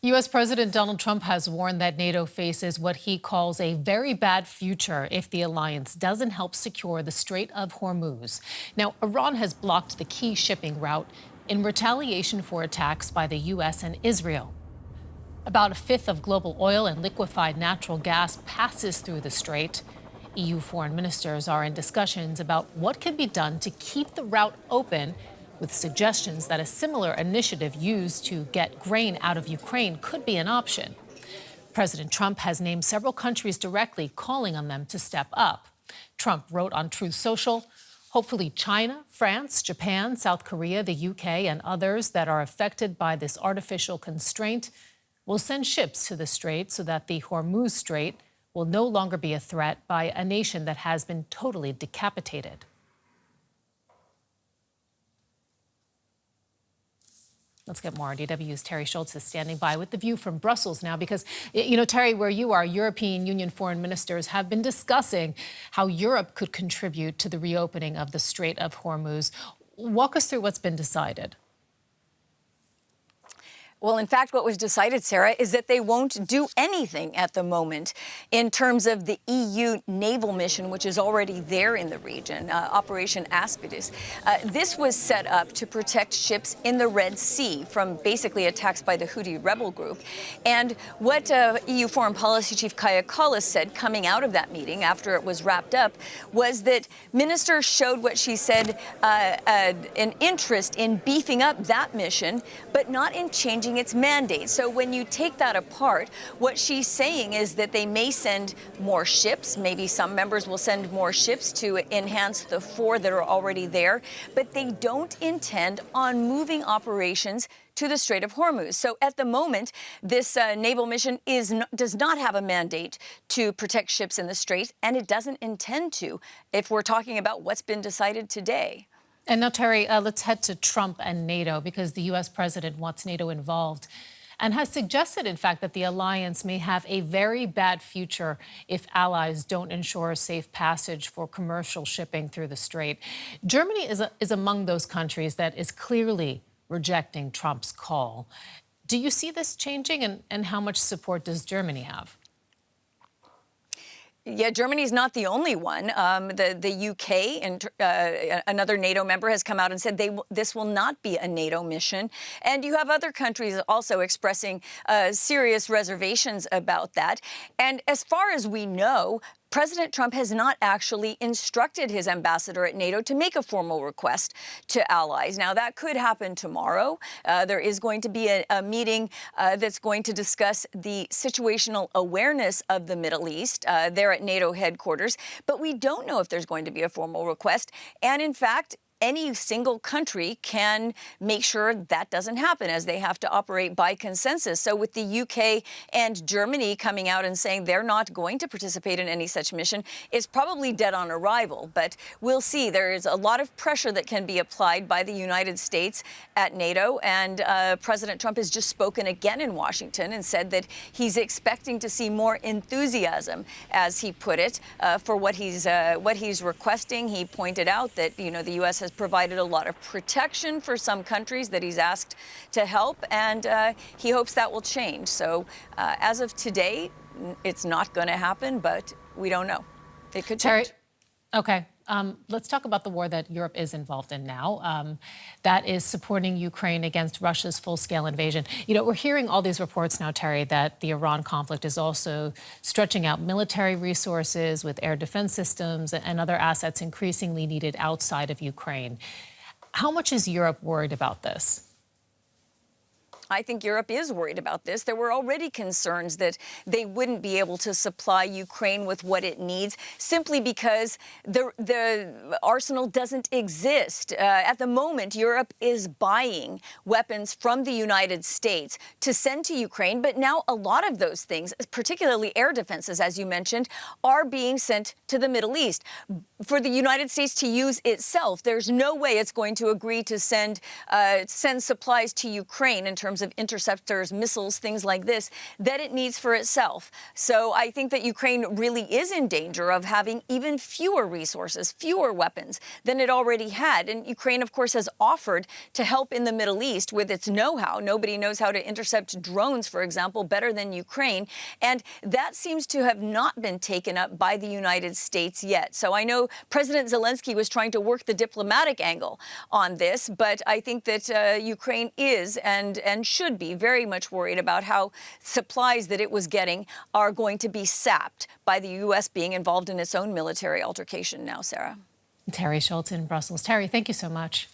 U.S. President Donald Trump has warned that NATO faces what he calls a very bad future if the alliance doesn't help secure the Strait of Hormuz. Now, Iran has blocked the key shipping route in retaliation for attacks by the U.S. and Israel. About a fifth of global oil and liquefied natural gas passes through the strait. EU foreign ministers are in discussions about what can be done to keep the route open, with suggestions that a similar initiative used to get grain out of Ukraine could be an option. President Trump has named several countries directly, calling on them to step up. Trump wrote on Truth Social, hopefully China, France, Japan, South Korea, the UK, and others that are affected by this artificial constraint will send ships to the strait so that the Hormuz Strait will no longer be a threat by a nation that has been totally decapitated. Let's get more. DW's Terry Schultz is standing by with the view from Brussels now because, Terry, where you are, European Union foreign ministers have been discussing how Europe could contribute to the reopening of the Strait of Hormuz. Walk us through what's been decided. Well, in fact, what was decided, Sarah, is that they won't do anything at the moment in terms of the EU naval mission, which is already there in the region, Operation Aspidus. This was set up to protect ships in the Red Sea from basically attacks by the Houthi rebel group. And what EU Foreign Policy Chief Kaja Kallas said coming out of that meeting after it was wrapped up was that ministers showed what she said an interest in beefing up that mission, but not in changing its mandate. So when you take that apart, what she's saying is that they may send more ships. Maybe some members will send more ships to enhance the 4 that are already there, but they don't intend on moving operations to the Strait of Hormuz. So at the moment, this naval mission does not have a mandate to protect ships in the strait, and it doesn't intend to if we're talking about what's been decided today. And now, Terry, let's head to Trump and NATO, because the U.S. president wants NATO involved and has suggested, in fact, that the alliance may have a very bad future if allies don't ensure safe passage for commercial shipping through the strait. Germany is among those countries that is clearly rejecting Trump's call. Do you see this changing, and how much support does Germany have? Yeah, Germany's not the only one. The UK and another NATO member has come out and said this will not be a NATO mission. And you have other countries also expressing serious reservations about that. And as far as we know, President Trump has not actually instructed his ambassador at NATO to make a formal request to allies. Now, that could happen tomorrow. There is going to be a meeting that's going to discuss the situational awareness of the Middle East there at NATO headquarters. But we don't know if there's going to be a formal request. And in fact, any single country can make sure that doesn't happen, as they have to operate by consensus. So with the UK and Germany coming out and saying they're not going to participate in any such mission, is probably dead on arrival. But we'll see. There is a lot of pressure that can be applied by the United States at NATO. And President Trump has just spoken again in Washington and said that he's expecting to see more enthusiasm, as he put it, for what he's requesting. He pointed out that, the U.S. has provided a lot of protection for some countries that he's asked to help, and he hopes that will change. So as of today, it's not going to happen, but we don't know. It could change. Okay. Let's talk about the war that Europe is involved in now. That is supporting Ukraine against Russia's full-scale invasion. We're hearing all these reports now, Terry, that the Iran conflict is also stretching out military resources with air defense systems and other assets increasingly needed outside of Ukraine. How much is Europe worried about this? I think Europe is worried about this. There were already concerns that they wouldn't be able to supply Ukraine with what it needs simply because the arsenal doesn't exist. At the moment, Europe is buying weapons from the United States to send to Ukraine. But now a lot of those things, particularly air defenses, as you mentioned, are being sent to the Middle East. For the United States to use itself, there's no way it's going to agree to send supplies to Ukraine in terms terms of interceptors, missiles, things like this, that it needs for itself. So I think that Ukraine really is in danger of having even fewer resources, fewer weapons than it already had. And Ukraine, of course, has offered to help in the Middle East with its know-how. Nobody knows how to intercept drones, for example, better than Ukraine. And that seems to have not been taken up by the United States yet. So I know President Zelensky was trying to work the diplomatic angle on this, but I think that Ukraine is and should be very much worried about how supplies that it was getting are going to be sapped by the U.S. being involved in its own military altercation now, Sarah. Terry Schultz in Brussels. Terry, thank you so much.